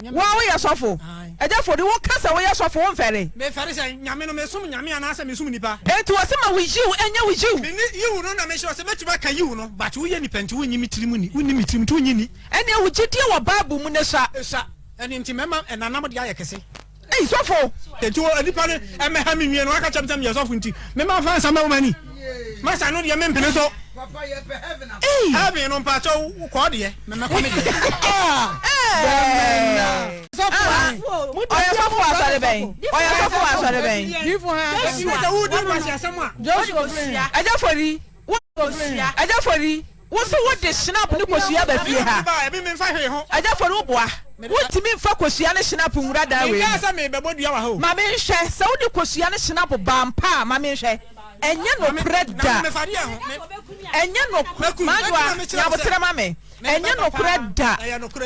Wa we yasofo. Eja for the one kasa we yasofo won fere. Me fere say nyame no me sum nyame anasa me sum nipa. Enti wo se ma we yiw enya we yiw. Me yiw no na me sure say metuma ka yiw no but wo ye ni penti wo nyi mitirimu ni. Wo ni mitirimu to nyi ni. Ene wo gidie wo Bible mu ne sa. Sa. Ene nti mema enanam de ayekese. Ei sofo. Enti wo nipa ne eme ha me nwie no aka chamtam ye sofo nti. Mema fa sama wo mani. Masa no de me mpene so. Papa ye pe heaven. Heaven no pa cho ko de mema ko me de. Oya sofo asare ben. Oya sofo asare ben. Aja fori. Aja fori. Wo so wo de snap ni kosia ba fie ha. Aja fori wo boa. Wo timi fa kosia ne snap nwura da we. Ma me nhwe se wo de kosia ne snap ba mpa ma me nhwe. Enye no preda. Enye no madwa ya botere ma me. Enye no preda.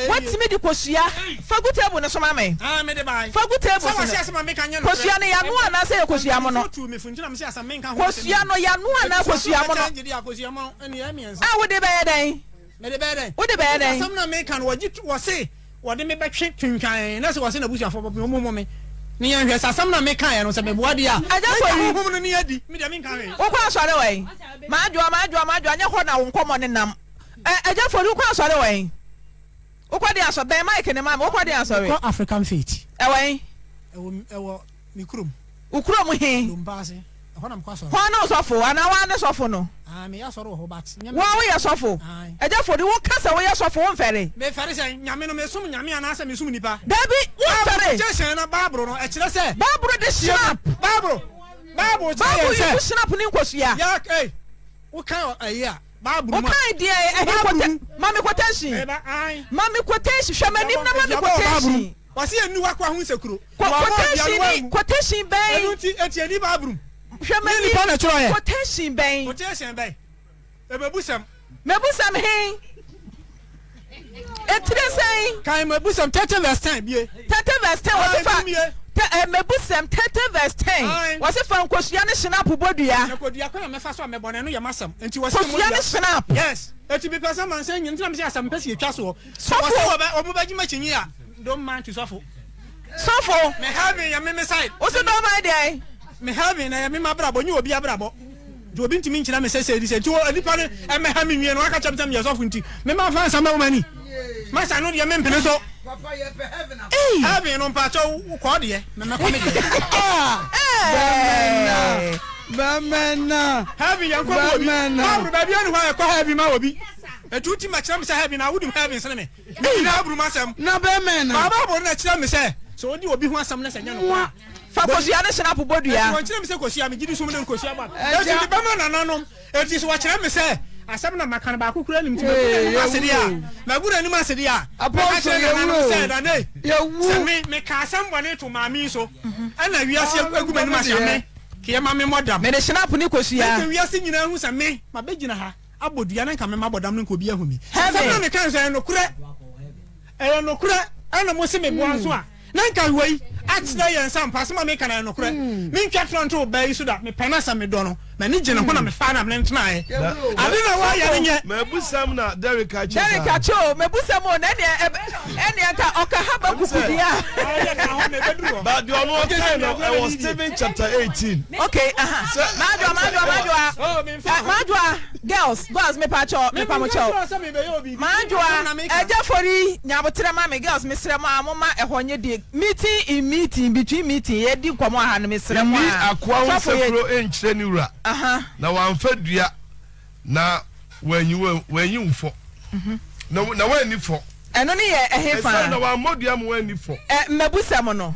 What me di kosua? Fagu table ne so ma me. Ah me de bai. Fagu table. Kosua ne ya no ana se kosua mo no. Kosua no ya no ana kosua mo no. Ah wo de be den. Me de be den. Wo de be den. Some na me kan wo se wo de me be twe twinkan na se wo se na busu afo mo me. Ni yan hwe sasam na me kan ya no se me boade a. Aja ko hu no ni adi. Me de me kan we. Wo kwa sore we. Maadwa nya ho na wo nkomo ne nam. Aja for you kwa sore we. Wo kwa de aso ben mic ne ma wo kwa de aso we. African faith. We. Ewo mikrum. Ukrum he. Lumbase. Ho na mkwa sore. Ho na sofo ana wa na sofo no. Ah me ya sore ho bat. Wa we ya sofo. Aja for the wo kasa we ya sofo won fere. Me fere say nyame no me sum nyame anasa me sum nipa. Dabi wo fere. Je na Bible no e kire say. Bible de snap. Bible you snap ni nkosua. Ya wo kan ayi Bible ma. Wo kan die e mami quotation. Mami quotation hwamanim na mami quotation. Wasi enu wakwa hu sekuro. Quotation ben. Enti eni Bible. Hwamanim quotation ben. Quotation ben. E mebusam he. Etire say. Kan mebusam 30 verse 10 bie. 30 verse 10 was fa. Mebusam 30 verse 10. Was it from kosua ne snap bodua? Na kodua kwa me fa so mebone no ye masam. Enti wasi kosua ne snap. Yes. Enti be person man say nyintra me say asam pesi etwa so. Sofo obo baji machinyi a don't man to sofo. Sofo. Me having ya me side. O se do my dey. Me having na ya me mabrabo nyi obi abrabo. Do obi ntimi nkyina me say say enti o nipa ne e me ha me nwie no aka chamtam ye sofo nti. Me ma fa asam mani. Masa no de me mpene so. Papa ye pe heaven. Heaven no pa cho ko de me ma komedi. Bamena. Heaven yan ko obi. Abru ba bia ni ho e ko heaven ma obi. Etuti ma kira me say heaven na wudi heaven sene me. Me na abru ma sam. Na bamena. Baba bo na kira me say so odi obi ho asam na senya no kwa. Fa kosua ne snap bodua. Won kira me say kosua me gidi so me kosua ba. Eti di bamena nanom. Eti so wa kira me say asam na makana ba kukura nim ti magura nim asedi a apostle say da ne se me ka asam bone to mami so ana wiase agu manim asame ke ma me modam me de snap ni kosua me wiase nyina hu se me ma begina ha abodua na nka me mabodam no ko bi ahumi asam na me kan say no kura ana mo se me bo anso a na nka wei atina yen sam pasema me kana no kura me ntwa tronto ba yi so da me penasa me do no na ni gina ho na me fa na me ntena e ade na wa ya nye mebusam na Derek Acho mebusam o na ene aka oka haba kukudia but the one time I was Stephen chapter 18 okay madwa girls me pacho me pamocho madwa eja fori nyabotre ma me girls me srem amoma ehonye de meeting between meeting ye di komo ha no me srem a akwa wosefro enchire ni wura na wamfa dua na wanyi mfo na wani fo eno ne ye ehefa na wamodua mo wani fo mabusam no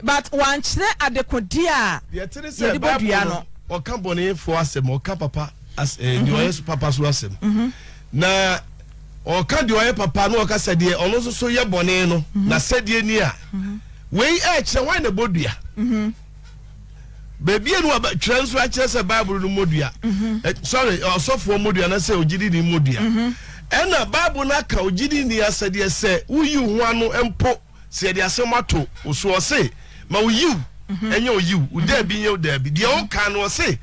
but wan kire adekodi a ye tiri se Bible no o kan bone fo asem o kan papa as di o papa so asem na o kan di o papa no o ka sede ono so ye bone no na sede ni a wei kire wan na bodua baby no transfer akire Bible no modua sorry osofo modua na say ogidi ni modua ena Bible na ka ogidi ni asade se uyi ho ano empo se de asemato oso o se ma uyi enye uyi uda bi nye uda bi de o ka no o se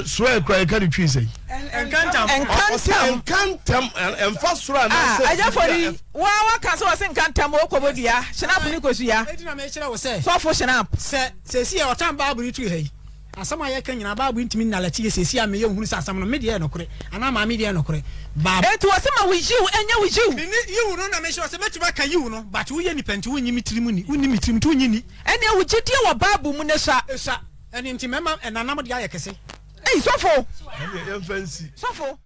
sura kura ka de twi sei enkantam emfa sura na se aja fori wa ka so se enkantam o kobodua snap ni kosua etina me kire wo se so fo snap se si e otan baaburi tu hei asama ye kan nyina baaburi ntimi nalati se si a me ye hunu sa asam no me de no kore ana ma me de no kore baab etu wo se ma wijiu enya wijiu ni yiwu no na me se metuma ka yiwu no but wo ye ni penti wo nyimi tirimu ni woni mitirimu tu nyini ene wo gidie wo baabu mu ne sa eni nti mema enanam de ayekese sofo fancy sofo